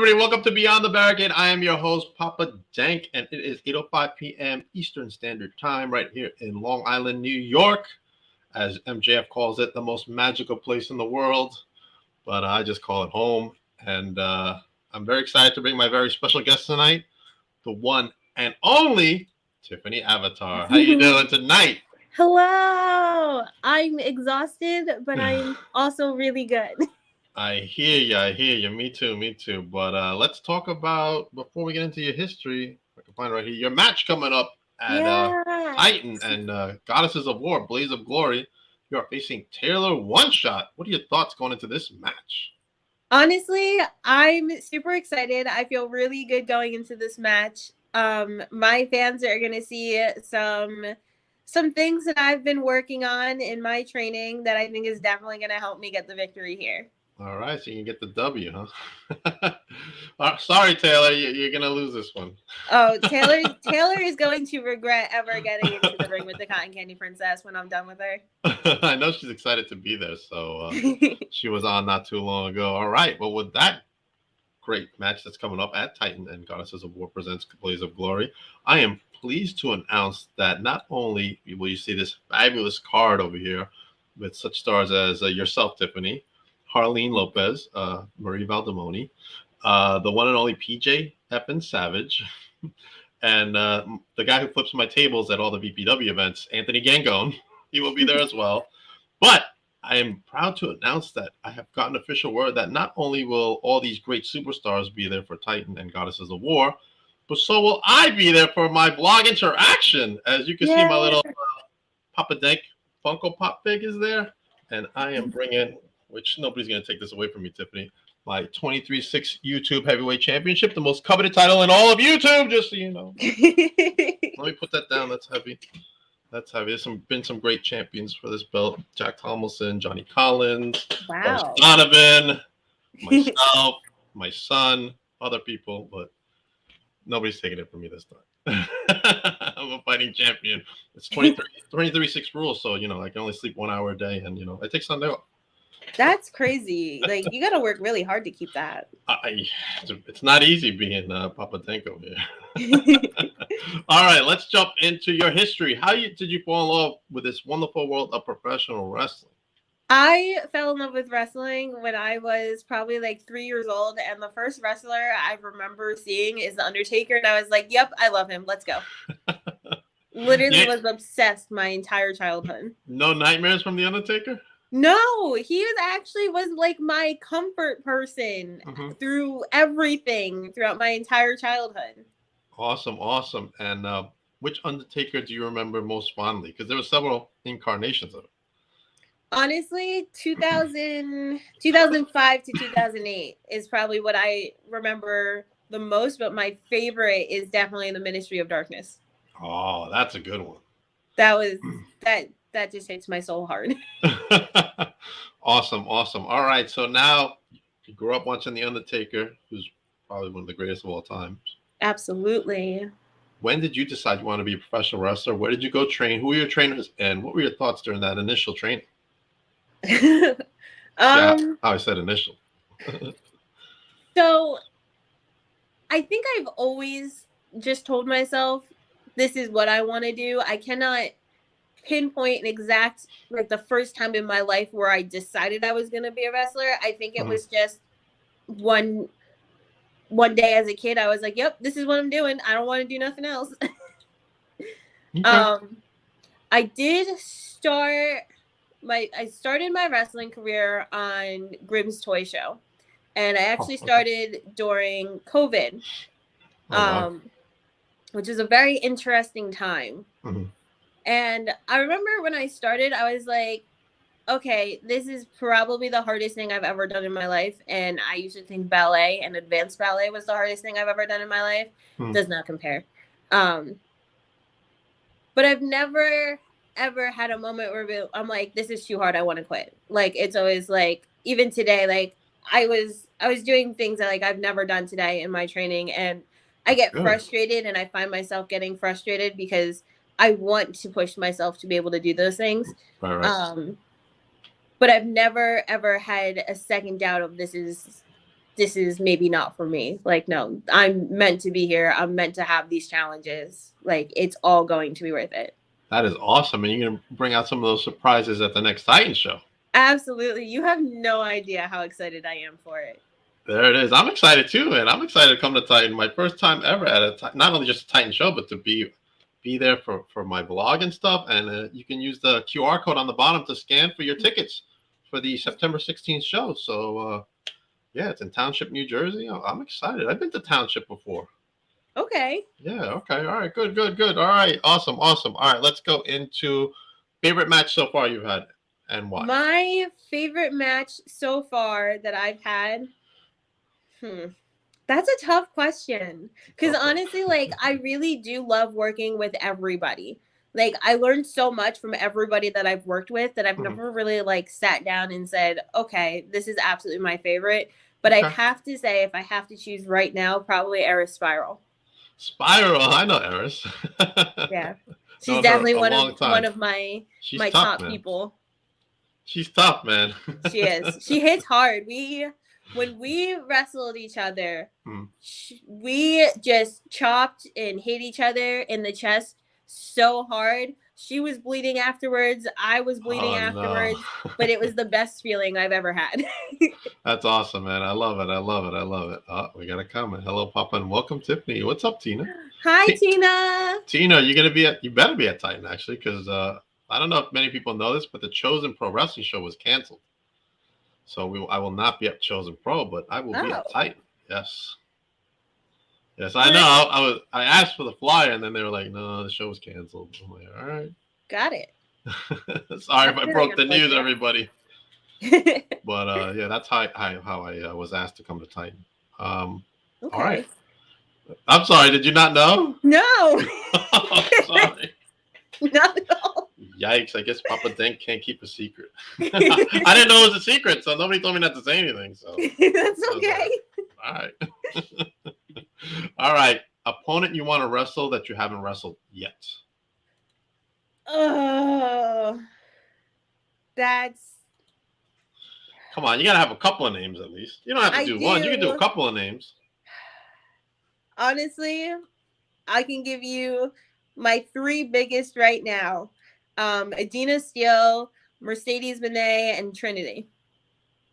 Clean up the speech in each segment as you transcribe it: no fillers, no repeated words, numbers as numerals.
everybody. Welcome to Beyond the Barricade. I am your host, Papa Dank, and it is 8:05 p.m. Eastern Standard Time right here in Long Island, New York. As MJF calls it, the most magical place in the world, but I just call it home. And I'm very excited to bring my very special guest tonight, the one and only Tiffani Avatar. How you doing tonight? Hello. I'm exhausted, but I'm also really good. I hear you. I hear you. Me too. Me too. But let's talk about, before we get into your history, if I can find it right here, your match coming up at Yeah. Titan and Goddesses of War, Blaze of Glory. You are facing Taylor One Shot. What are your thoughts going into this match? Honestly, I'm super excited. I feel really good going into this match. My fans are going to see some things that I've been working on in my training that I think is definitely going to help me get the victory here. All right, so you can get the W, huh? Sorry, Taylor, you're gonna lose this one. Oh, Taylor is going to regret ever getting into the ring with the Cotton Candy Princess when I'm done with her. I know she's excited to be there, so she was on not too long ago. All right, well, with that great match that's coming up at Titan and Goddesses of War presents Blaze of Glory, I am pleased to announce that not only will you see this fabulous card over here with such stars as yourself, Tiffani, Harleen Lopez, Marie Valdemoni, the one and only PJ Eppin Savage, and the guy who flips my tables at all the VPW events, Anthony Gangone. He will be there as well. But I am proud to announce that I have gotten official word that not only will all these great superstars be there for Titan and Goddesses of War, but so will I be there for my vlog interaction. As you can see, my little Papa Dank Funko Pop Pig is there. And I am bringing, which nobody's going to take this away from me, Tiffani, my 23-6 YouTube Heavyweight Championship, the most coveted title in all of YouTube, just so you know. Let me put that down. That's heavy. That's heavy. There's been some great champions for this belt. Jack Tomlinson, Johnny Collins, Wow. Donovan, myself, my son, other people, but nobody's taking it from me this time. I'm a fighting champion. It's 23-6 rules, so, I can only sleep 1 hour a day, and, I take Sunday off. That's crazy. Like, you got to work really hard to keep that. It's not easy being Papa Tanko here. All right, let's jump into your history. How did you fall in love with this wonderful world of professional wrestling? I fell in love with wrestling when I was probably like 3 years old, and the first wrestler I remember seeing is The Undertaker, and I was like, yep, I love him. Let's go. Literally was obsessed my entire childhood. No nightmares from The Undertaker? No, he was like my comfort person through everything throughout my entire childhood. Awesome. And which Undertaker do you remember most fondly? Because there were several incarnations of it. Honestly, 2005 to 2008 is probably what I remember the most, but my favorite is definitely the Ministry of Darkness. Oh, that's a good one. That just hits my soul hard. Awesome. All right, so now you grew up watching The Undertaker, who's probably one of the greatest of all time. Absolutely. When did you decide you want to be a professional wrestler? Where did you go train? Who were your trainers? And what were your thoughts during that initial training? I said initial. So I think I've always just told myself, this is what I want to do. I cannot pinpoint an exact, like, the first time in my life where I decided I was going to be a wrestler. I think it was just one day as a kid, I was like, yep, this is what I'm doing. I don't want to do nothing else. Okay. I did start I started my wrestling career on Grimm's Toy Show, and I actually started during COVID, which is a very interesting time. And I remember when I started, I was like, okay, this is probably the hardest thing I've ever done in my life. And I used to think ballet and advanced ballet was the hardest thing I've ever done in my life. Does not compare. But I've never, ever had a moment where I'm like, this is too hard, I want to quit. Like, it's always like, even today, like, I was doing things that, like, I've never done today in my training. And I get frustrated, and I find myself getting frustrated because I want to push myself to be able to do those things. Right. But I've never, ever had a second doubt of this is this is maybe not for me. Like, no, I'm meant to be here. I'm meant to have these challenges. Like, it's all going to be worth it. That is awesome. And you're going to bring out some of those surprises at the next Titan show. Absolutely. You have no idea how excited I am for it. There it is. I'm excited too, man. I'm excited to come to Titan. My first time ever at not only just a Titan show, but to be there for my vlog and stuff. And you can use the QR code on the bottom to scan for your tickets for the September 16th show. So, yeah, it's in Township, New Jersey. I'm excited. I've been to Township before. Okay. Yeah, okay. All right, good. All right, awesome. All right, let's go into favorite match so far you've had and why. My favorite match so far that I've had, that's a tough question. Because honestly, like, I really do love working with everybody. Like, I learned so much from everybody that I've worked with that I've never really, like, sat down and said, okay, this is absolutely my favorite. But I'd have to say, if I have to choose right now, probably Eris Spiral. Spiral, I know Eris. Yeah. She's definitely one of my tough, top man. people. She's tough, man. She is. She hits hard. When we wrestled each other, we just chopped and hit each other in the chest so hard. She was bleeding afterwards. I was bleeding afterwards. No. But it was the best feeling I've ever had. That's awesome, man. I love it. Oh, we got a comment. Hello, Papa, and welcome, Tiffany. What's up, Tina? Hi, Tina. Tina, you better be at Titan, actually, because I don't know if many people know this, but the Chosen Pro Wrestling show was canceled. So I will not be at Chosen Pro, but I will be at Titan. Yes, I know. I asked for the flyer, and then they were like, "No, the show was canceled." I'm like, "All right, got it." Sorry if I broke the news, everybody. But yeah, that's how I was asked to come to Titan. All right. I'm sorry. Did you not know? No. Sorry. Not at all. Yikes! I guess Papa Denk can't keep a secret. I didn't know it was a secret, so nobody told me not to say anything. So that's okay. All right. All right. Opponent you want to wrestle that you haven't wrestled yet? Oh, that's. Come on, you gotta have a couple of names at least. You don't have to do one. You can do a couple of names. Honestly, I can give you my three biggest right now. Adina Steele, Mercedes Moné, and Trinity.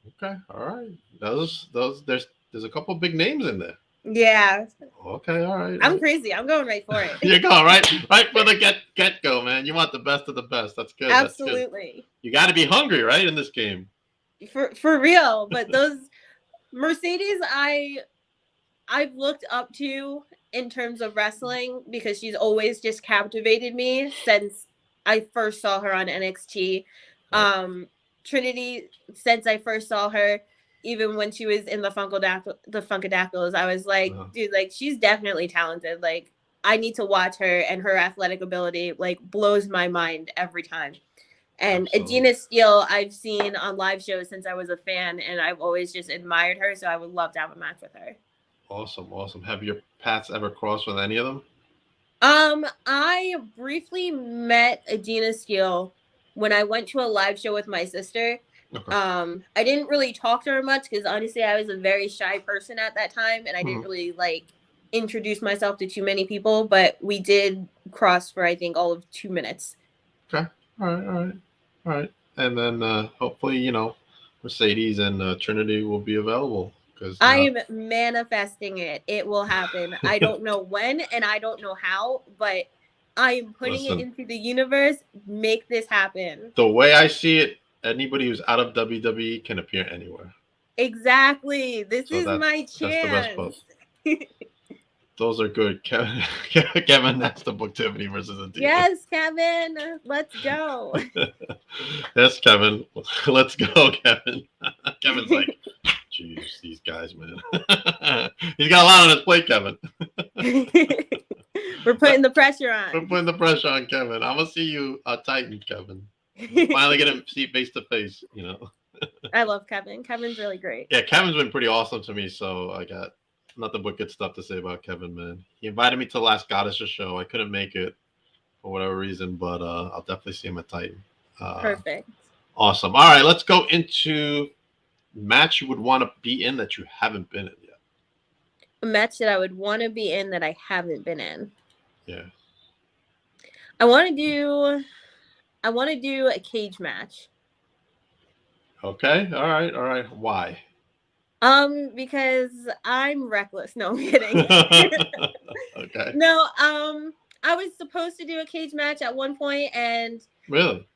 Okay, all right. Those there's a couple big names in there. Yeah. Okay, all right. I'm crazy. I'm going right for it. You're going right for the get go, man. You want the best of the best. That's good. Absolutely. That's good. You got to be hungry, right, in this game. For real, but those Mercedes I've looked up to in terms of wrestling because she's always just captivated me since I first saw her on NXT. Trinity, since I first saw her, even when she was in the Funkadactyls, I was like, dude, like, she's definitely talented. Like, I need to watch her, and her athletic ability, like, blows my mind every time. And Adina Steele, I've seen on live shows since I was a fan, and I've always just admired her, so I would love to have a match with her. Awesome. Have your paths ever crossed with any of them? I briefly met Adina Steele when I went to a live show with my sister. Okay. I didn't really talk to her much because honestly, I was a very shy person at that time, and I didn't really like introduce myself to too many people. But we did cross for I think all of 2 minutes. Okay. All right. And then hopefully, Mercedes and Trinity will be available. I'm manifesting it. It will happen. I don't know when and I don't know how, but I am putting it into the universe. Make this happen. The way I see it, anybody who's out of WWE can appear anywhere. Exactly. This is my chance. That's the best post. Those are good. Kevin, that's the book Tiffany versus Adina. Yes, Kevin. Let's go. Yes, Kevin. Let's go, Kevin. Kevin's like, jeez, these guys, man. He's got a lot on his plate, Kevin. We're putting the pressure on. We're putting the pressure on Kevin. I'm going to see you Titan, Kevin. Finally get him see face to face, I love Kevin. Kevin's really great. Yeah, Kevin's been pretty awesome to me, so I got nothing but good stuff to say about Kevin, man. He invited me to the last Goddesses show. I couldn't make it for whatever reason, but I'll definitely see him at Titan. Perfect. Awesome. All right, let's go into match you would want to be in that you haven't been in yet. A match that I would want to be in that I haven't been in. Yeah. I want to do a cage match. Okay. All right. All right. Why? Because I'm reckless. No, I'm kidding. Okay. No, I was supposed to do a cage match at one point and Really?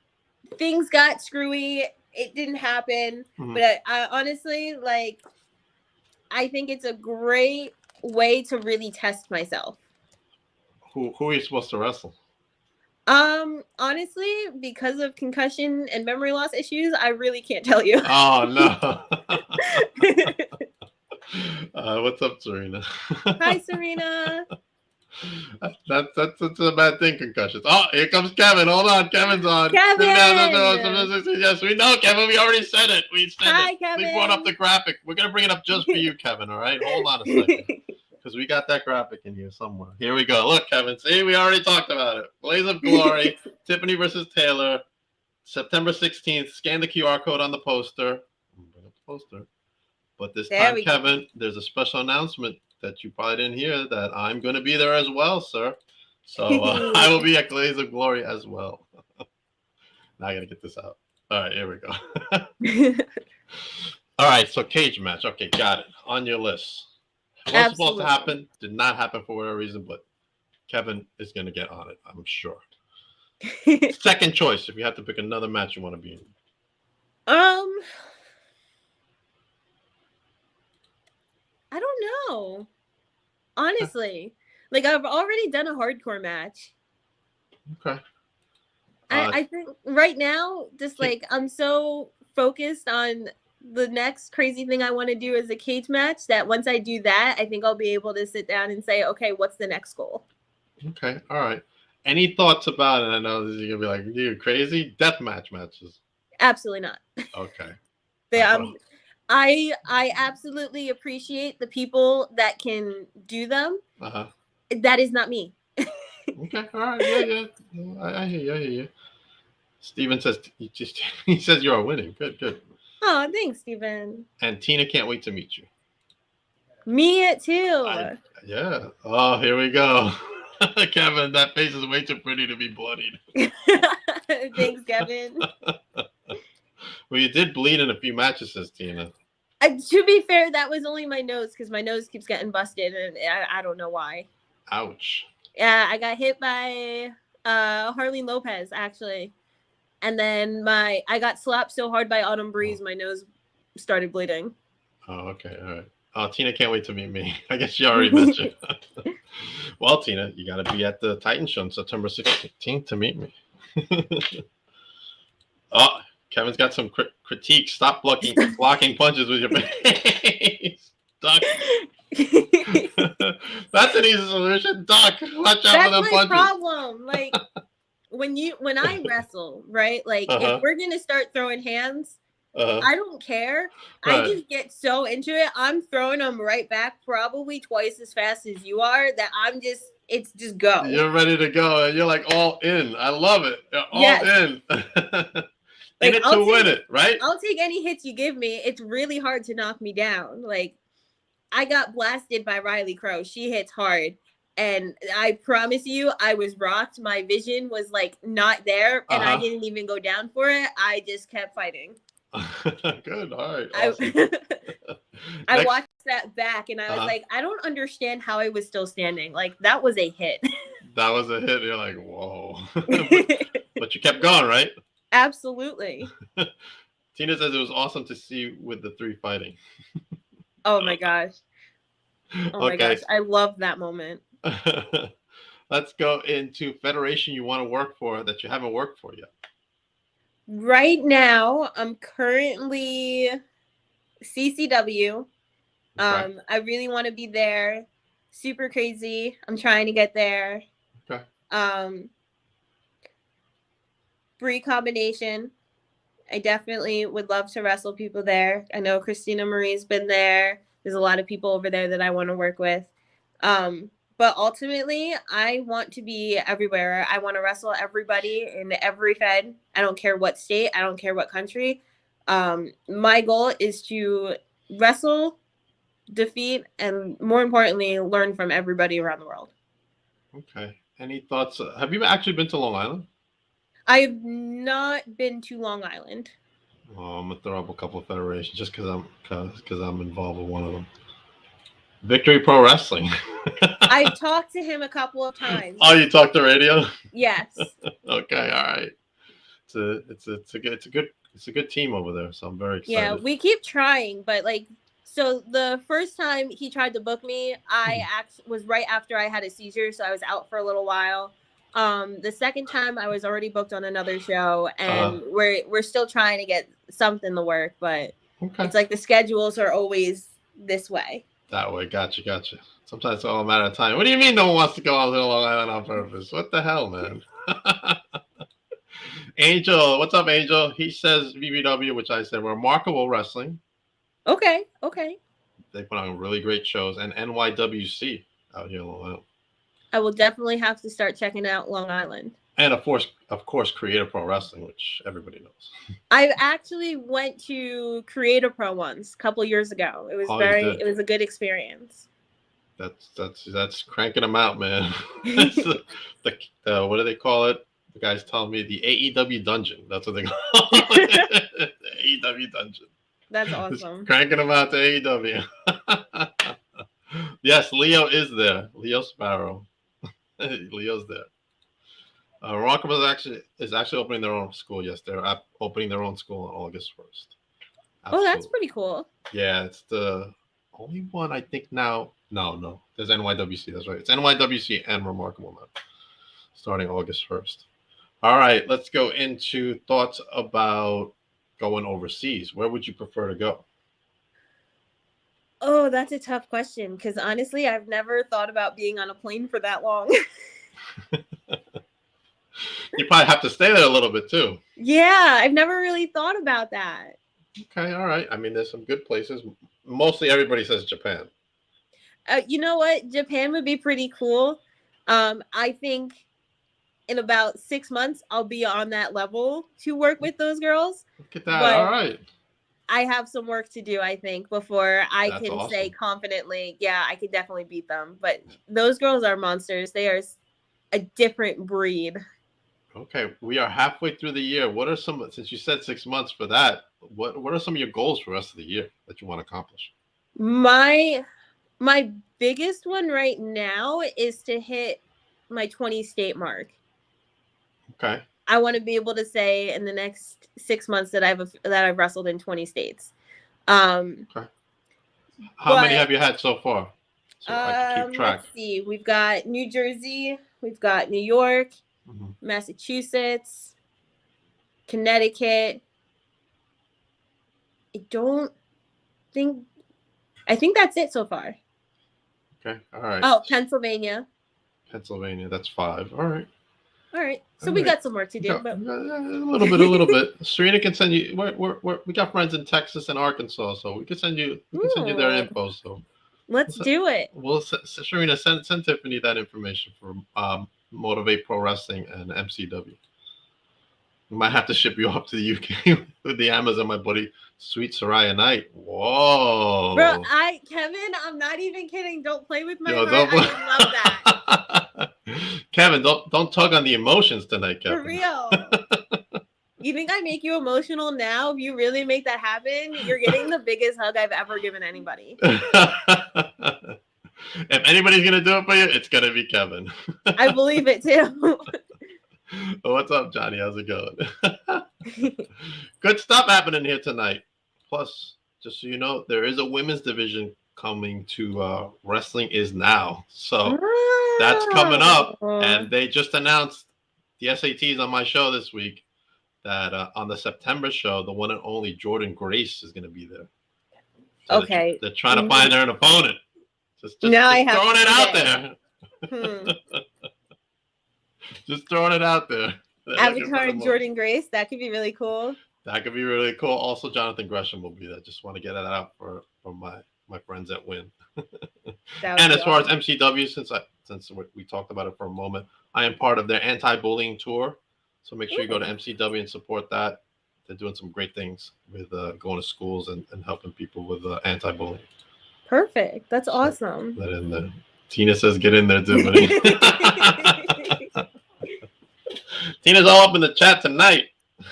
things got screwy. It didn't happen. Mm-hmm. But I honestly, like, I think it's a great way to really test myself. Who are you supposed to wrestle? Honestly, because of concussion and memory loss issues, I really can't tell you. Oh no. What's up, Serena? Hi, Serena. That's a bad thing, concussions. Oh, here comes Kevin. Hold on, Kevin's on. Kevin! Yes, we know, Kevin. We already said it. Hi, Kevin. We brought up the graphic. We're gonna bring it up just for you, Kevin. All right, hold on a second, because we got that graphic in here somewhere. Here we go. Look, Kevin. See, we already talked about it. Blaze of Glory, Tiffani versus Taylor, September 16th. Scan the QR code on the poster. Bring up the poster. But this time, Kevin, there's a special announcement that you probably didn't hear, that I'm going to be there as well, sir. So I will be at Blaze of Glory as well. Now I got to get this out. All right, here we go. All right, so cage match. Okay, got it. On your list. It was supposed to happen. Did not happen for whatever reason, but Kevin is going to get on it, I'm sure. Second choice, if you have to pick another match you want to be in. I don't know. Honestly. Like, I've already done a hardcore match. Okay. I think right now, just like, I'm so focused on the next crazy thing I want to do is a cage match that once I do that, I think I'll be able to sit down and say, okay, what's the next goal? Okay. All right. Any thoughts about it? I know this is going to be like, you're crazy. Deathmatch matches. Absolutely not. Okay. I absolutely appreciate the people that can do them. Uh-huh. That is not me. Okay, all right, yeah. I hear you. Steven says he says you are winning. Good. Oh, thanks, Steven. And Tina can't wait to meet you. Me too. Yeah. Oh, here we go. Kevin, that face is way too pretty to be bloodied. Thanks, Kevin. Well, you did bleed in a few matches, says Tina. To be fair, that was only my nose because my nose keeps getting busted, and I don't know why. Ouch. Yeah, I got hit by Harleen Lopez, actually. And then I got slapped so hard by Autumn Breeze, my nose started bleeding. Oh, okay. All right. Oh, Tina can't wait to meet me. I guess she already mentioned. Well, Tina, you got to be at the Titan show on September 16th to meet me. Oh, Kevin's got some critique. Stop blocking punches with your face. Duck. That's an easy solution. Duck. Watch out for them punches. That's my problem. Like, when I wrestle, right? Like, if we're going to start throwing hands, I don't care. Right. I just get so into it. I'm throwing them right back probably twice as fast as you are, that it's just go. You're ready to go. And you're like all in. I love it. You're all in. Like, in it to win it, right? I'll take any hits you give me. It's really hard to knock me down. Like, I got blasted by Riley Crow. She hits hard. And I promise you, I was rocked. My vision was like not there. And I didn't even go down for it. I just kept fighting. Good. All right. Awesome. I watched that back and I was like, I don't understand how I was still standing. Like, that was a hit. That was a hit. You're like, whoa. But you kept going, right? Absolutely. Tina says it was awesome to see you with the three fighting. Oh my gosh. My gosh. I love that moment. Let's go into federation you want to work for that you haven't worked for yet. Right now, I'm currently CCW. Okay. I really want to be there. Super crazy. I'm trying to get there. Okay. Free combination. I definitely would love to wrestle people there. I know Christina Marie's been there. There's a lot of people over there that I want to work with. But ultimately, I want to be everywhere. I want to wrestle everybody in every fed. I don't care what state. I don't care what country. My goal is to wrestle, defeat, and more importantly, learn from everybody around the world. Okay. Any thoughts? Have you actually been to Long Island? I have not been to Long Island. Oh, I'm gonna throw up a couple of federations just because I'm involved with one of them. Victory Pro Wrestling. I've talked to him a couple of times. Oh, you talked to radio? Yes. Okay, all right. It's a good team over there, so I'm very excited. Yeah, we keep trying, but like, so the first time he tried to book me, I was right after I had a seizure, so I was out for a little while. The second time I was already booked on another show, and we're still trying to get something to work, but it's like the schedules are always this way. That way, gotcha. Sometimes it's all a matter of time. What do you mean no one wants to go on to Long Island on purpose? What the hell, man? Angel, what's up, Angel? He says VBW, which I said remarkable wrestling. Okay. They put on really great shows, and NYWC out here in Long Island. I will definitely have to start checking out Long Island. And of course, Creative Pro Wrestling, which everybody knows. I actually went to Creative Pro once a couple years ago. It was it was a good experience. That's cranking them out, man. What do they call it? The guy's telling me the AEW dungeon. That's what they call it. The AEW dungeon. That's awesome. Just cranking them out to AEW. Yes, Leo is there. Leo Sparrow. Leo's there. Remarkable is actually opening their own school. Yes, they're opening their own school on August 1st. Oh, that's pretty cool. Yeah, it's the only one I think now. No. There's NYWC. That's right. It's NYWC and Remarkable now, starting August 1st. All right, let's go into thoughts about going overseas. Where would you prefer to go? Oh, that's a tough question because honestly, I've never thought about being on a plane for that long. You probably have to stay there a little bit too. Yeah, I've never really thought about that. Okay, all right. I mean, there's some good places. Mostly everybody says Japan. You know what? Japan would be pretty cool. I think in about 6 months, I'll be on that level to work with those girls. Look at that. All right. I have some work to do, I think, before I can say confidently, yeah, I could definitely beat them. But those girls are monsters. They are a different breed. Okay, we are halfway through the year. What are since you said 6 months for that, what are some of your goals for the rest of the year that you want to accomplish? My biggest one right now is to hit my 20 state mark. Okay. I want to be able to say in the next 6 months that I've wrestled in 20 states. Okay. How many have you had so far? So I can keep track. Let's see. We've got New Jersey, we've got New York, Massachusetts, Connecticut. I think that's it so far. Okay. All right. Oh, Pennsylvania. That's 5. All right. So we got some work to do, but a little bit. Serena can send you. We got friends in Texas and Arkansas, so we can send you. Their info. So let's do it. Serena, send Tiffani that information for Motivate Pro Wrestling and MCW. We might have to ship you off to the UK with the Amazon, my buddy. Sweet Soraya Knight. Whoa. Bro, Kevin, I'm not even kidding. Don't play with my heart. I would love that. Kevin, don't tug on the emotions tonight, Kevin. For real. You think I make you emotional now? If you really make that happen, you're getting the biggest hug I've ever given anybody. If anybody's going to do it for you, it's going to be Kevin. I believe it too. What's up, Johnny? How's it going? Good stuff happening here tonight. Plus, just so you know, there is a women's division coming to Wrestling Is Now. So that's coming up. And they just announced the SATs on my show this week that on the September show, the one and only Jordan Grace is going to be there. So okay. They're trying to find her an opponent. Just throwing it out there. Just throwing it out there. Avatar Jordan Grace, that could be really cool. That could be really cool. Also, Jonathan Gresham will be there. Just want to get that out for my friends at Win. And as far as MCW, since we talked about it for a moment, I am part of their anti-bullying tour. So make sure you go to MCW and support that. they're doing some great things with going to schools and helping people with anti-bullying. Perfect. That's awesome. That in there. Tina says, "Get in there, Tiffany." Tina's all up in the chat tonight.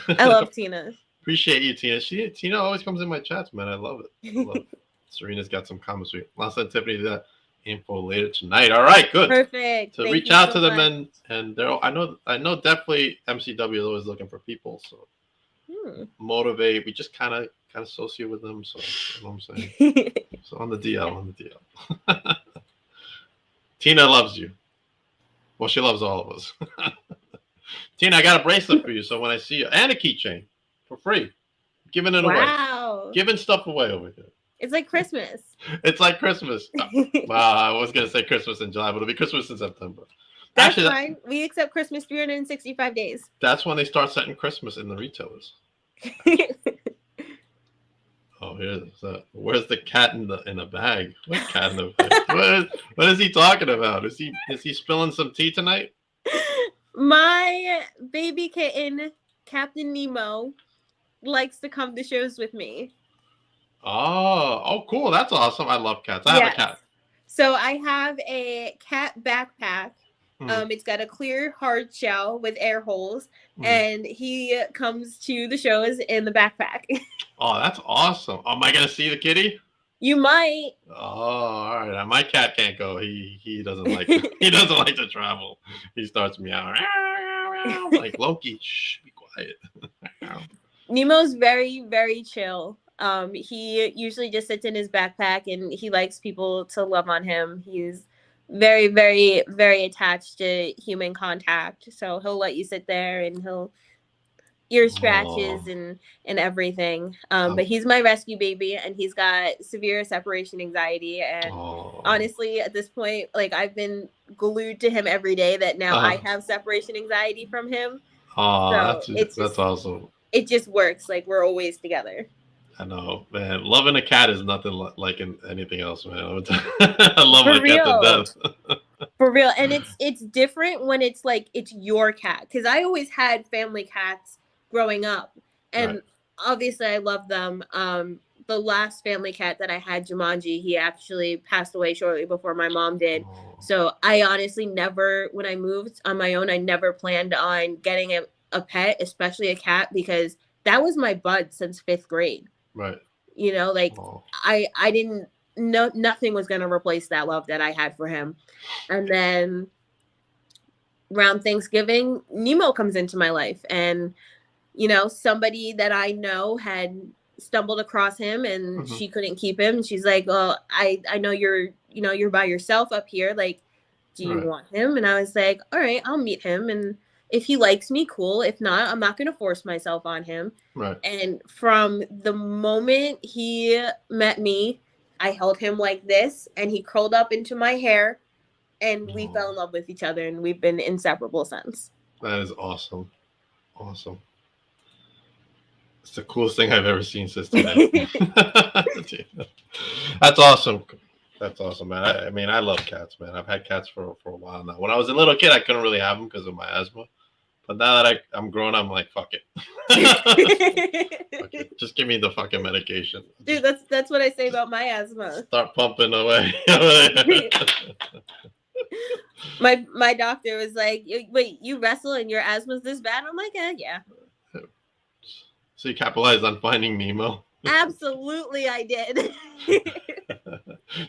I love Tina. Appreciate you, Tina. Tina always comes in my chats, man. I love it. Serena's got some comments. Last time Tiffany did that info later tonight. All right, good. Perfect. So reach out to them and they're. I know definitely MCW is always looking for people. So motivate. We just kind of associate with them. So you know what I'm saying. So on the DL. Tina loves you. Well, she loves all of us. Tina, I got a bracelet for you. So when I see you, and a keychain for free, giving it away. Wow. Giving stuff away over here. It's like Christmas. It's like Christmas. Wow, I was gonna say Christmas in July, but it'll be Christmas in September. That's fine. We accept Christmas 365 days. That's when they start setting Christmas in the retailers. Oh, where's the cat in the bag? What cat in the bag? What is he talking about? Is he spilling some tea tonight? My baby kitten, Captain Nemo, likes to come to shows with me. Oh, cool. That's awesome. I love cats. I have a cat. So I have a cat backpack. It's got a clear hard shell with air holes, and he comes to the shows in the backpack. Oh, that's awesome. Am I gonna see the kitty? You might. Oh, all right. My cat can't go. He doesn't like he doesn't like to travel. He starts meowing like Loki. Shh, be quiet. Nemo's very, very chill. He usually just sits in his backpack and he likes people to love on him. He's very, very, very attached to human contact. So he'll let you sit there and he'll ear scratches and everything. But he's my rescue baby and he's got severe separation anxiety. And honestly, at this point, like I've been glued to him every day that now I have separation anxiety from him. Oh, so that's awesome. It just works. Like we're always together. I know, man. Loving a cat is nothing like anything else, man. I love my cat to death. For real. And it's different when it's like it's your cat. Because I always had family cats growing up. And obviously I love them. The last family cat that I had, Jumanji, he actually passed away shortly before my mom did. So I honestly never, when I moved on my own, I never planned on getting a pet, especially a cat, because that was my bud since 5th grade. Right. You know, like I didn't know nothing was going to replace that love that I had for him. And then around Thanksgiving, Nemo comes into my life and, you know, somebody that I know had stumbled across him and she couldn't keep him. She's like, well, I know you're by yourself up here. Like, do you want him? And I was like, all right, I'll meet him. And if he likes me, cool. If not, I'm not going to force myself on him. Right. And from the moment he met me, I held him like this and he curled up into my hair and we fell in love with each other and we've been inseparable since. That is awesome. Awesome. It's the coolest thing I've ever seen, sister. That's awesome. That's awesome, man. I mean, I love cats, man. I've had cats for a while now. When I was a little kid, I couldn't really have them because of my asthma. But now that I'm grown, I'm like, fuck it. Okay, just give me the fucking medication. Dude, that's what I say about my asthma. Start pumping away. My doctor was like, wait, you wrestle and your asthma's this bad? I'm like, yeah. So you capitalized on Finding Nemo? Absolutely, I did.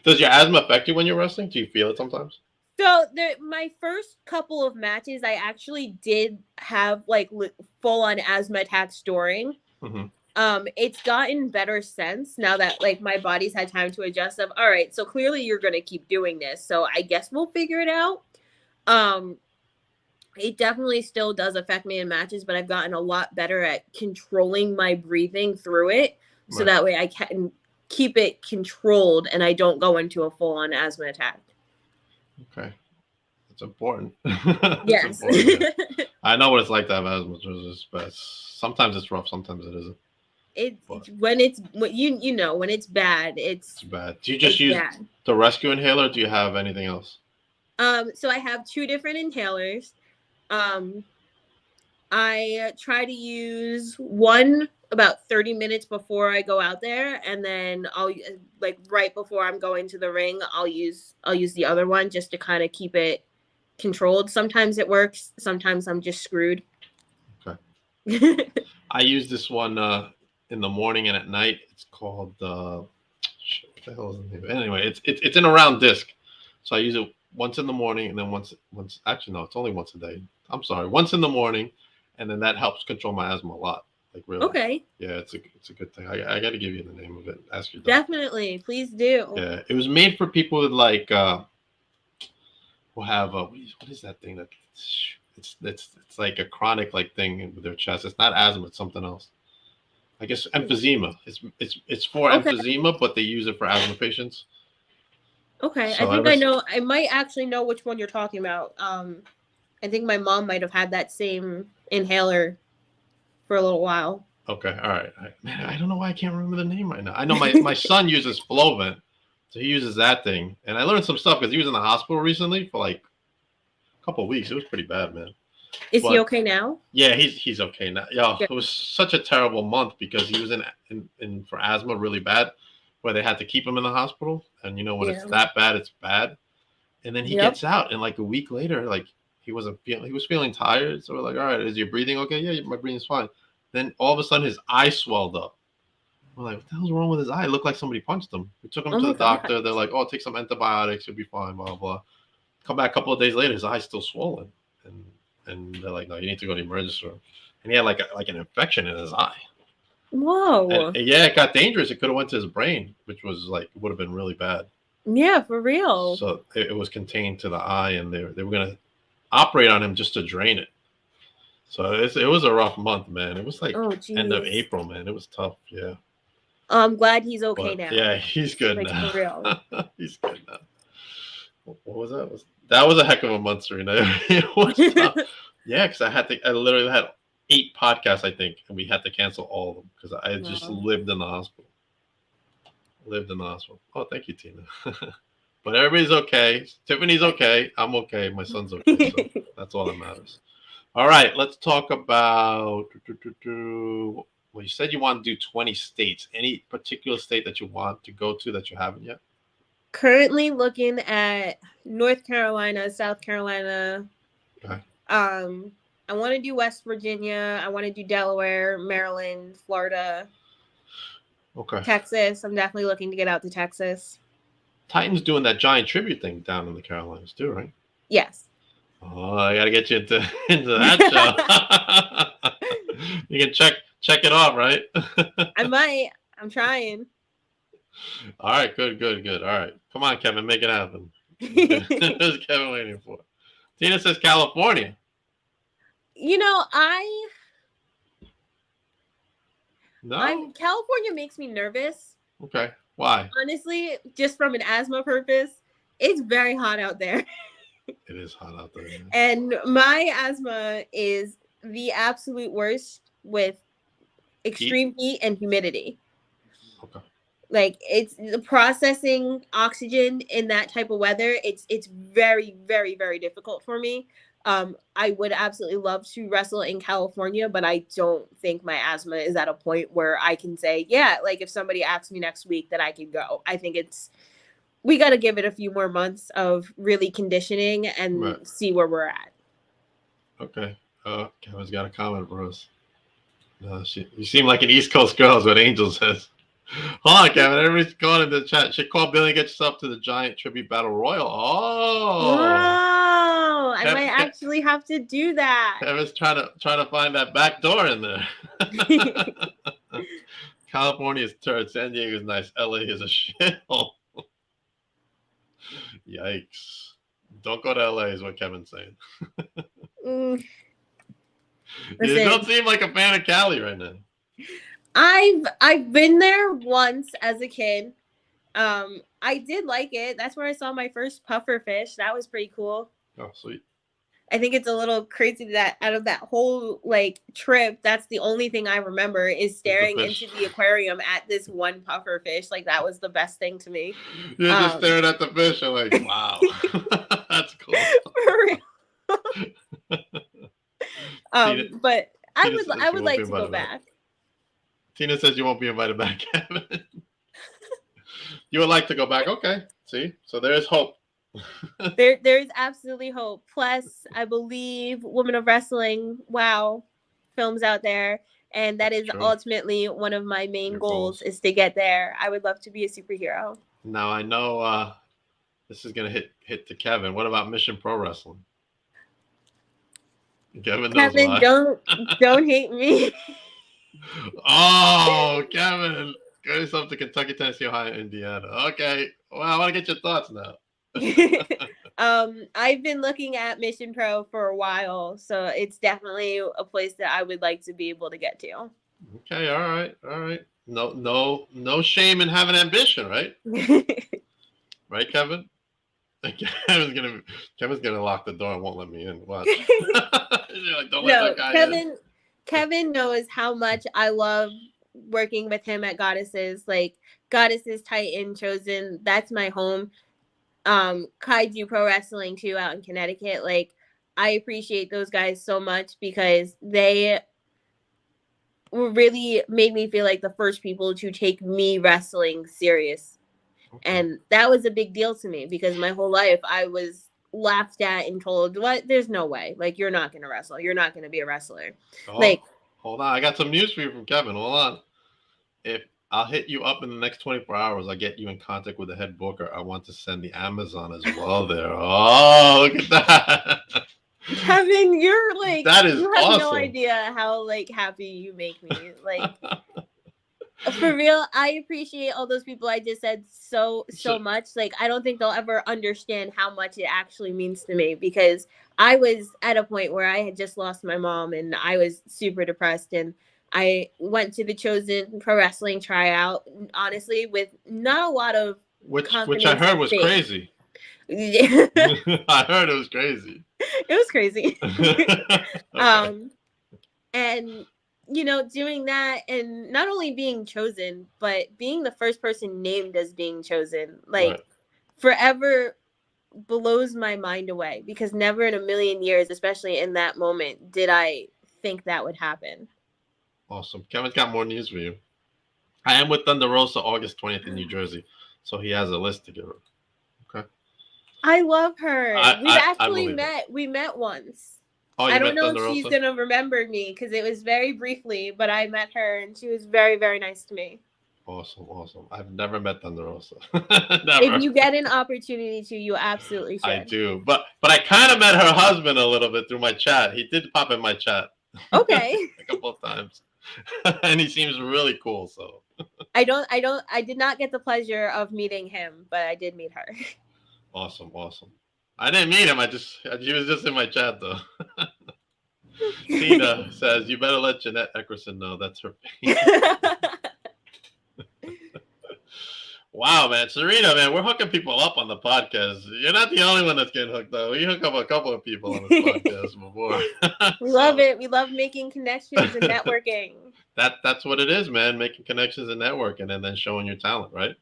Does your asthma affect you when you're wrestling? Do you feel it sometimes? So my first couple of matches, I actually did have like full-on asthma attacks during. It's gotten better since now that like my body's had time to adjust. Of all right, so clearly you're gonna keep doing this. So I guess we'll figure it out. It definitely still does affect me in matches, but I've gotten a lot better at controlling my breathing through it. So that way I can keep it controlled and I don't go into a full-on asthma attack. Okay. That's important. Yes. Important. I know what it's like to have asthma, but sometimes it's rough, sometimes it isn't. When it's bad, it's bad. Do you just use the rescue inhaler? Do you have anything else? So I have 2 different inhalers. I try to use one about 30 minutes before I go out there, and then I'll like right before I'm going to the ring, I'll use the other one just to kind of keep it controlled. Sometimes it works, sometimes I'm just screwed. Okay. I use this one in the morning and at night. It's called what the hell is the name? Anyway, it's in a round disc. So I use it once in the morning and then once actually no, it's only once a day. I'm sorry, once in the morning, and then that helps control my asthma a lot. Like really. Okay. Yeah, it's a good thing. I got to give you the name of it. Ask your doctor. Definitely, please do. Yeah, it was made for people with like who have what is that thing that it's like a chronic like thing with their chest. It's not asthma. It's something else. I guess emphysema. It's for emphysema, but they use it for asthma patients. Okay, so I think I know. I might actually know which one you're talking about. I think my mom might have had that same inhaler for a little while. Okay, all right. Man, I don't know why I can't remember the name right now. I know my son uses Flovent, so he uses that thing, and I learned some stuff because he was in the hospital recently for like a couple of weeks. It was pretty bad, man. Is he okay now? Yeah, he's okay now. Yeah, it was such a terrible month because he was in for asthma really bad, where they had to keep him in the hospital. And you know when it's that bad, it's bad. And then he gets out, and like a week later, like he was feeling tired. So we're like, all right, is your breathing okay? Yeah, my breathing's fine. Then all of a sudden his eye swelled up. We're like, what the hell's wrong with his eye? It looked like somebody punched him. We took him to the doctor. They're like, oh, take some antibiotics, you'll be fine. Blah blah. Come back a couple of days later, his eye's still swollen, and they're like, no, you need to go to the emergency room. And he had like an infection in his eye. Whoa. And yeah, it got dangerous. It could have went to his brain, which was like it would have been really bad. Yeah, for real. So it was contained to the eye, and they were gonna operate on him just to drain it. So it was a rough month, man. It was like end of April, man. It was tough. Yeah. I'm glad he's okay now. Yeah, he's good now. For real. He's good now. What was that? That was a heck of a month, Serena. It was tough. Yeah, because I literally had 8 podcasts, I think, and we had to cancel all of them because I just lived in the hospital. Oh, thank you, Tina. But everybody's okay. Tiffany's okay. I'm okay. My son's okay. So that's all that matters. All right, let's talk about. Well, you said you want to do 20 states. Any particular state that you want to go to that you haven't yet? Currently looking at North Carolina, South Carolina. Okay. I want to do West Virginia. I want to do Delaware, Maryland, Florida. Okay. Texas. I'm definitely looking to get out to Texas. Titan's doing that giant tribute thing down in the Carolinas too, right? Yes. Oh, I gotta get you into that show. You can check it off, right? I might. I'm trying. All right, good. All right, come on, Kevin, make it happen. Who's Kevin waiting for? Tina says California. You know, No. California makes me nervous. Okay, why? Honestly, just from an asthma purpose, it's very hot out there. It is hot out there. Yeah. And my asthma is the absolute worst with extreme heat and humidity. Okay. Like it's the processing oxygen in that type of weather. It's very, very, very difficult for me. I would absolutely love to wrestle in California, but I don't think my asthma is at a point where I can say, yeah, like if somebody asks me next week that I can go. I think we got to give it a few more months of really conditioning and see where we're at. Okay. Kevin's got a comment for us. You seem like an East Coast girl is what Angel says. Hold on, Kevin. Everybody's going into the chat. Should call Billy and get yourself to the giant tribute battle royal. Oh, I might actually have to do that. Kevin's trying to find that back door in there. California is turd. San Diego's nice. LA is a shithole. Yikes. Don't go to LA is what Kevin's saying. You don't seem like a fan of Cali right now. I've been there once as a kid. I did like it. That's where I saw my first puffer fish. That was pretty cool. Oh, sweet. I think it's a little crazy that out of that whole like trip, that's the only thing I remember is staring into the aquarium at this one puffer fish. Like that was the best thing to me. You're just staring at the fish and like, wow, that's cool. For real. But Tina says I you would won't be like to go invited back. back. Tina says you won't be invited back, Kevin. You would like to go back. Okay. See? So there's hope. There's absolutely hope. Plus, I believe Women of Wrestling, wow, films out there. And that is True. ultimately one of my main Your goals goals. is to get there. I would love to be a superhero. Now I know this is gonna hit to Kevin. What about Mission Pro Wrestling? Kevin knows Kevin, why. don't hate me. Oh, Kevin, go yourself to Kentucky, Tennessee, Ohio, Indiana. Okay. Well, I want to get your thoughts now. I've been looking at Mission Pro for a while, so it's definitely a place that I would like to be able to get to. Okay, all right. No shame in having ambition, right? Right, Kevin? Kevin's gonna lock the door and won't let me in. Watch. Like, don't let No, that guy in. Kevin knows how much I love working with him at Goddesses. Like Goddesses, Titan, Chosen, that's my home. Kaiju Pro Wrestling too out in Connecticut. Like I appreciate those guys so much because they really made me feel like the first people to take me wrestling serious. Okay. And that was a big deal to me because my whole life I was laughed at and told, what? There's no way. Like, you're not going to wrestle. You're not going to be a wrestler. Oh, like, hold on. I got some news for you from Kevin. Hold on. If I'll hit you up in the next 24 hours, I'll get you in contact with the head booker. I want to send the Amazon as well there. Oh, look at that. Kevin, you're like, that is you have awesome. no idea how like happy you make me. Like, for real, I appreciate all those people I just said so much. Like, I don't think they'll ever understand how much it actually means to me because I was at a point where I had just lost my mom and I was super depressed, and I went to the Chosen Pro Wrestling tryout, honestly, with not a lot of which I heard was crazy. I heard it was crazy. It was crazy. Okay. And you know, doing that and not only being chosen, but being the first person named as being chosen, like right. Forever blows my mind away because never in a million years, especially in that moment, did I think that would happen. Awesome. Kevin's got more news for you. I am with Thunder Rosa August 20th in New Jersey, so he has a list to give her. Okay. I love her. We've actually met. We met once. Oh, I don't know if she's going to remember me because it was very briefly, but I met her and she was very, very nice to me. Awesome. I've never met Thunder Rosa. Never. If you get an opportunity to, you absolutely should. I do. But I kind of met her husband a little bit through my chat. He did pop in my chat. Okay. A couple of times. And he seems really cool, so. I did not get the pleasure of meeting him, but I did meet her. Awesome. I didn't meet him. He was just in my chat though. Tina says, you better let Jeanette Eckerson know that's her pain. Wow, man. Serena, man, we're hooking people up on the podcast. You're not the only one that's getting hooked up. We hook up a couple of people on this podcast before. We love it. We love making connections and networking. That's what it is, man. Making connections and networking and then showing your talent, right?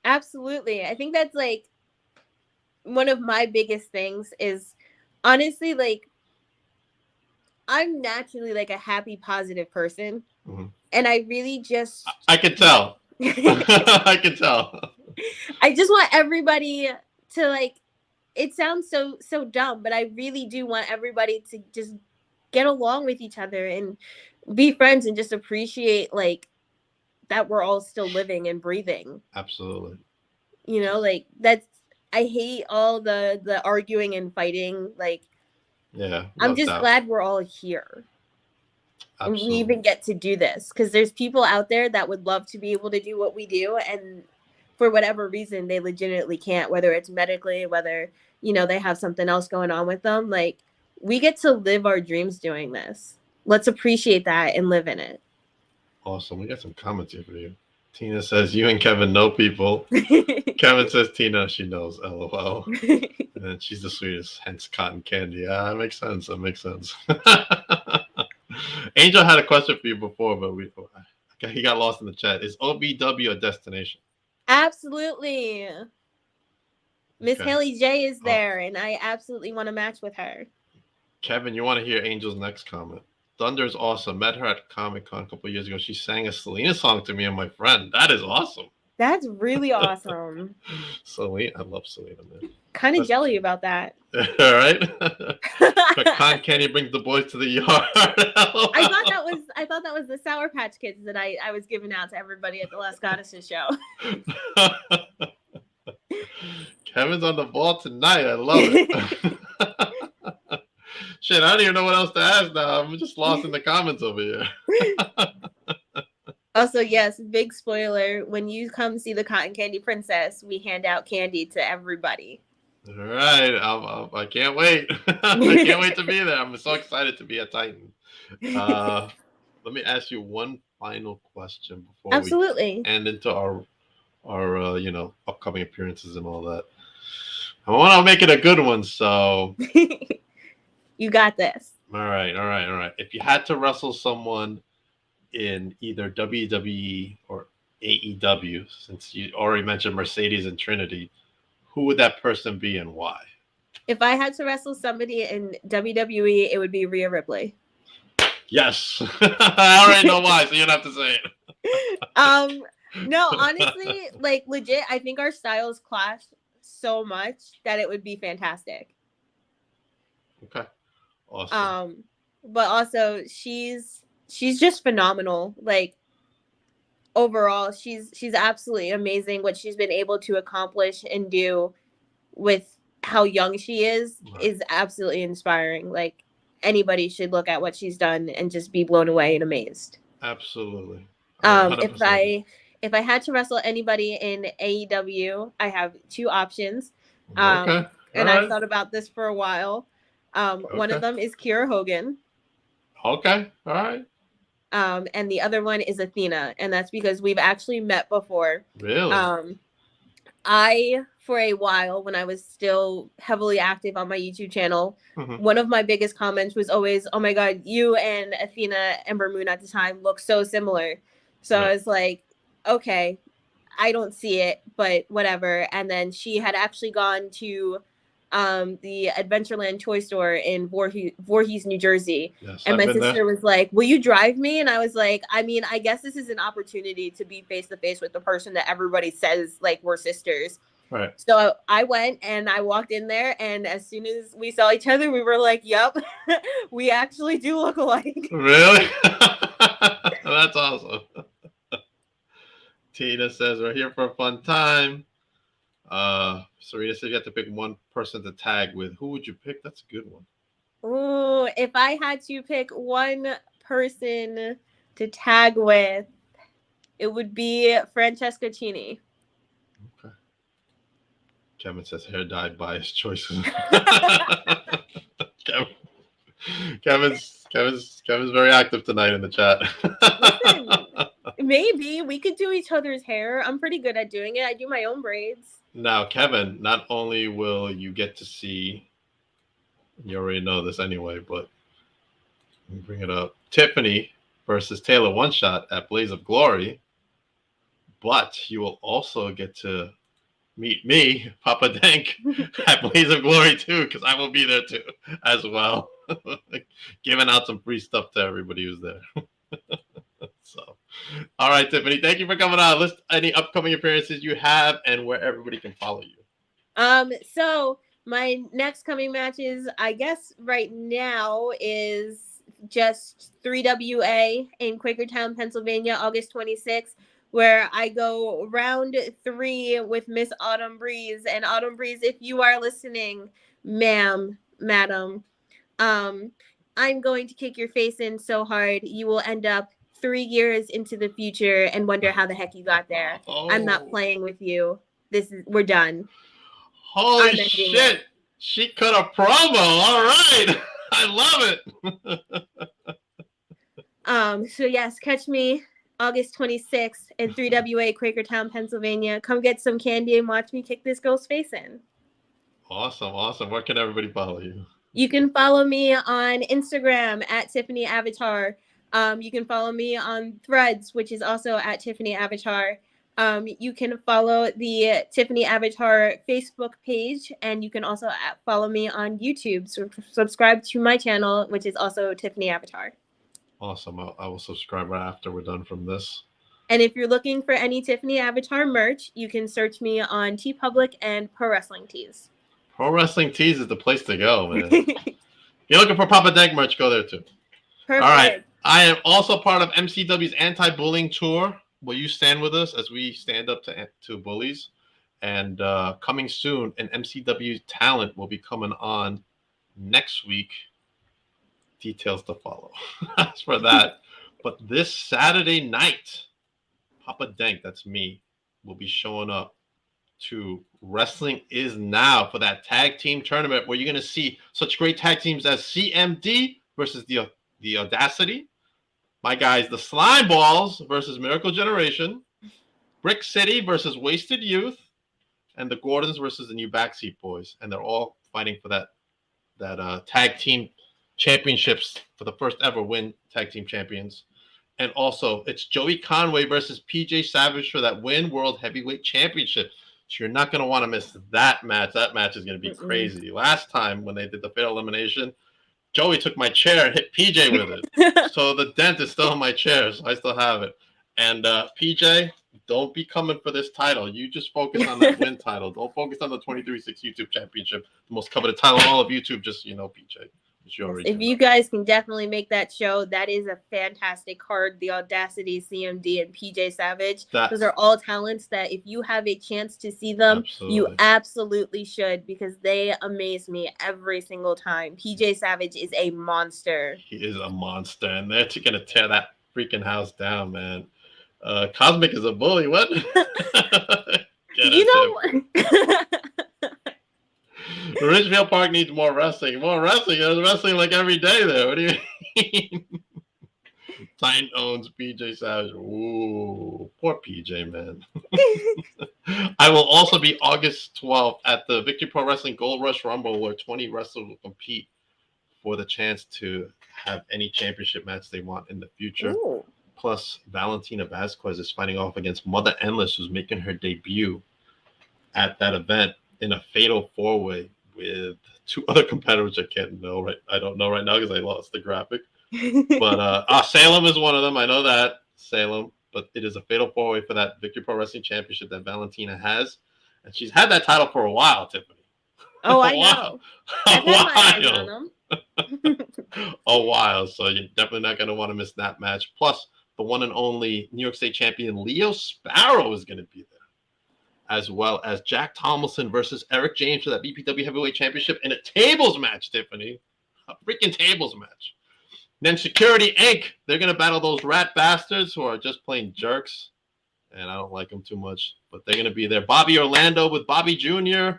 Absolutely. I think that's like one of my biggest things is honestly, like, I'm naturally like a happy, positive person. Mm-hmm. And I really just... I can tell. I can tell. I just want everybody to like, it sounds so dumb, but I really do want everybody to just get along with each other and be friends and just appreciate like that we're all still living and breathing. Absolutely. You know, like that's, I hate all the arguing and fighting. Like, yeah, I'm just glad we're all here. Absolutely. And we even get to do this because there's people out there that would love to be able to do what we do, and for whatever reason they legitimately can't, whether it's medically, whether, you know, they have something else going on with them. Like, we get to live our dreams doing this. Let's appreciate that and live in it. Awesome. We got some comments here for you. Tina says, you and Kevin know people. Kevin says, Tina, she knows, LOL. And she's the sweetest, hence cotton candy. Yeah, that makes sense. Angel had a question for you before, but he got lost in the chat. Is OBW a destination? Absolutely. Miss Haley J is there, and I absolutely want to match with her. Kevin, you want to hear Angel's next comment? Thunder's awesome. Met her at Comic-Con a couple of years ago. She sang a Selena song to me and my friend. That is awesome. That's really awesome. Selena, I love Selena, man. Kind of jelly about that. All right. Pecan candy brings the boys to the yard. I thought that was the Sour Patch Kids that I was giving out to everybody at the Last Goddesses show. Kevin's on the ball tonight. I love it. Shit, I don't even know what else to ask now. I'm just lost in the comments over here. Also, yes, big spoiler. When you come see the Cotton Candy Princess, we hand out candy to everybody. All right. I can't wait. I can't wait to be there. I'm so excited to be at Titan. Let me ask you one final question before we end into our upcoming appearances and all that. I want to make it a good one, so you got this. All right. If you had to wrestle someone in either WWE or AEW, since you already mentioned Mercedes and Trinity, who would that person be and why? If I had to wrestle somebody in WWE, it would be Rhea Ripley. Yes. I already know why, so you don't have to say it. No, honestly, like legit, I think our styles clash so much that it would be fantastic. Okay. Awesome. But also she's just phenomenal. Like overall, she's absolutely amazing what she's been able to accomplish and do with how young she is absolutely inspiring. Like anybody should look at what she's done and just be blown away and amazed. Absolutely. 100%. If I had to wrestle anybody in AEW, I have two options. And I've thought about this for a while. One of them is Kiera Hogan. Okay. All right. And the other one is Athena, and that's because we've actually met before. Really? For a while, when I was still heavily active on my YouTube channel, one of my biggest comments was always, "Oh my God, you and Athena Ember Moon at the time look so similar." So I was like, okay, I don't see it, but whatever. And then she had actually gone to the Adventureland toy store in Voorhees, New Jersey. Yes, and my sister was like, "Will you drive me?" And I was like, I mean, I guess this is an opportunity to be face to face with the person that everybody says like we're sisters. Right. So I went and I walked in there, and as soon as we saw each other, we were like, "Yep, we actually do look alike." Really? That's awesome. Tina says we're here for a fun time. Serena said you have to pick one person to tag with. Who would you pick? That's a good one. Oh, if I had to pick one person to tag with, it would be Francesca Chini. Okay. Kevin says hair dyed bias choices. Kevin's very active tonight in the chat. Listen, maybe we could do each other's hair. I'm pretty good at doing it. I do my own braids. Now, Kevin, not only will you get to see, you already know this anyway, but let me bring it up. Tiffani versus Taylor One Shot at Blaze of Glory, but you will also get to meet me, Papa Dank, at Blaze of Glory too, because I will be there too as well, giving out some free stuff to everybody who's there. So, all right, Tiffani, thank you for coming on. List any upcoming appearances you have and where everybody can follow you. So my next coming matches, I guess right now, is just 3WA in Quakertown, Pennsylvania, August 26th, where I go round 3 with Miss Autumn Breeze. And Autumn Breeze, if you are listening, madam, I'm going to kick your face in so hard you will end up 3 years into the future and wonder how the heck you got there. Oh. I'm not playing with you. We're done. Holy shit. She cut a promo. All right. I love it. So yes, catch me August 26th in 3WA Quakertown, Pennsylvania. Come get some candy and watch me kick this girl's face in. Awesome. Where can everybody follow you? You can follow me on Instagram at Tiffani Avatar. You can follow me on Threads, which is also at Tiffani Avatar. You can follow the Tiffani Avatar Facebook page, and you can also follow me on YouTube. So subscribe to my channel, which is also Tiffani Avatar. Awesome. I will subscribe right after we're done from this. And if you're looking for any Tiffani Avatar merch, you can search me on TeePublic and Pro Wrestling Tees. Pro Wrestling Tees is the place to go, man. You're looking for Papa Dank merch, go there too. Perfect. All right. I am also part of MCW's anti-bullying tour. Will you stand with us as we stand up to bullies? And coming soon, an MCW talent will be coming on next week. Details to follow. As for that. But this Saturday night, Papa Dank, that's me, will be showing up to Wrestling Is Now for that tag team tournament where you're going to see such great tag teams as CMD versus the Audacity. My guys, the Slime Balls versus Miracle Generation. Brick City versus Wasted Youth. And the Gordons versus the New Backseat Boys. And they're all fighting for that tag team championships for the first ever win tag team champions. And also, it's Joey Conway versus PJ Savage for that Win World Heavyweight Championship. So you're not going to want to miss that match. That match is going to be crazy. Last time when they did the fatal elimination, Joey took my chair and hit PJ with it. So the dent is still in my chair, so I still have it. And PJ, don't be coming for this title. You just focus on that win title. Don't focus on the 23-6 YouTube Championship, the most coveted title in all of YouTube. Just, PJ. If you guys can definitely make that show, that is a fantastic card. The Audacity, CMD, and PJ Savage. Those are all talents that if you have a chance to see them, you absolutely should, because they amaze me every single time. PJ Savage is a monster. He is a monster, and they're going to tear that freaking house down, man. Cosmic is a bully. What? Ridgefield Park needs more wrestling. More wrestling. There's wrestling like every day there. What do you mean? Titan owns PJ Savage. Ooh, poor PJ, man. I will also be August 12th at the Victory Pro Wrestling Gold Rush Rumble, where 20 wrestlers will compete for the chance to have any championship match they want in the future. Ooh. Plus, Valentina Vasquez is fighting off against Mother Endless, who's making her debut at that event in a fatal four-way with two other competitors I don't know right now because I lost the graphic. But Salem is one of them. I know that, Salem. But it is a fatal four-way for that Victory Pro Wrestling Championship that Valentina has. And she's had that title for a while, Tiffani. Oh, I know. A while. So you're definitely not going to want to miss that match. Plus, the one and only New York State champion Leo Sparrow is going to be there, as well as Jack Tomlinson versus Eric James for that BPW Heavyweight Championship in a tables match, Tiffani. A freaking tables match. Then Security Inc., they're going to battle those rat bastards who are just plain jerks. And I don't like them too much, but they're going to be there. Bobby Orlando with Bobby Jr.,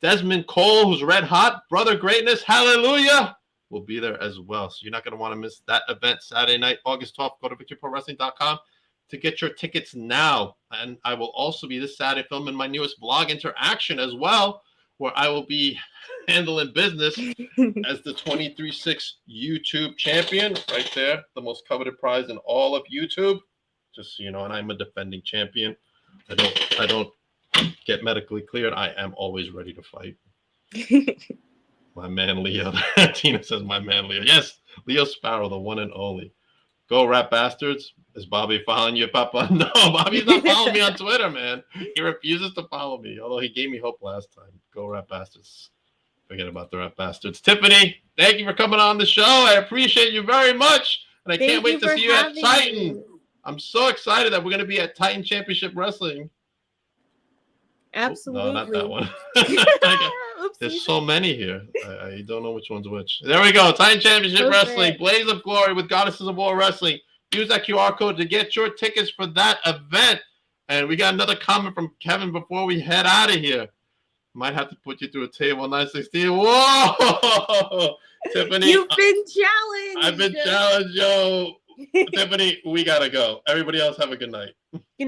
Desmond Cole, who's red hot, Brother Greatness, hallelujah, will be there as well. So you're not going to want to miss that event Saturday night, August 12th. Go to victoryprowrestling.com to get your tickets now. And I will also be this Saturday filming my newest vlog interaction as well, where I will be handling business as the 23-6 YouTube champion right there, the most coveted prize in all of YouTube. Just so you know, and I'm a defending champion. I don't get medically cleared. I am always ready to fight. My man Leo. Tina says my man Leo. Yes, Leo Sparrow, the one and only. Go Rat Bastards. Is Bobby following you, Papa? No, Bobby's not following me on Twitter, man. He refuses to follow me, although he gave me hope last time. Go Rat Bastards. Forget about the Rat Bastards. Tiffani, thank you for coming on the show. I appreciate you very much. And I can't wait to see you at Titan. I'm so excited that we're going to be at Titan Championship Wrestling. Absolutely. No, not that one. There's so many here. I don't know which one's which. There we go. Titan Championship Wrestling. Blaze of Glory with Goddesses of War Wrestling. Use that QR code to get your tickets for that event. And we got another comment from Kevin before we head out of here. Might have to put you through a table 916. Whoa! Tiffani. You've been challenged. I've been challenged, yo. Tiffani, we got to go. Everybody else have a good night.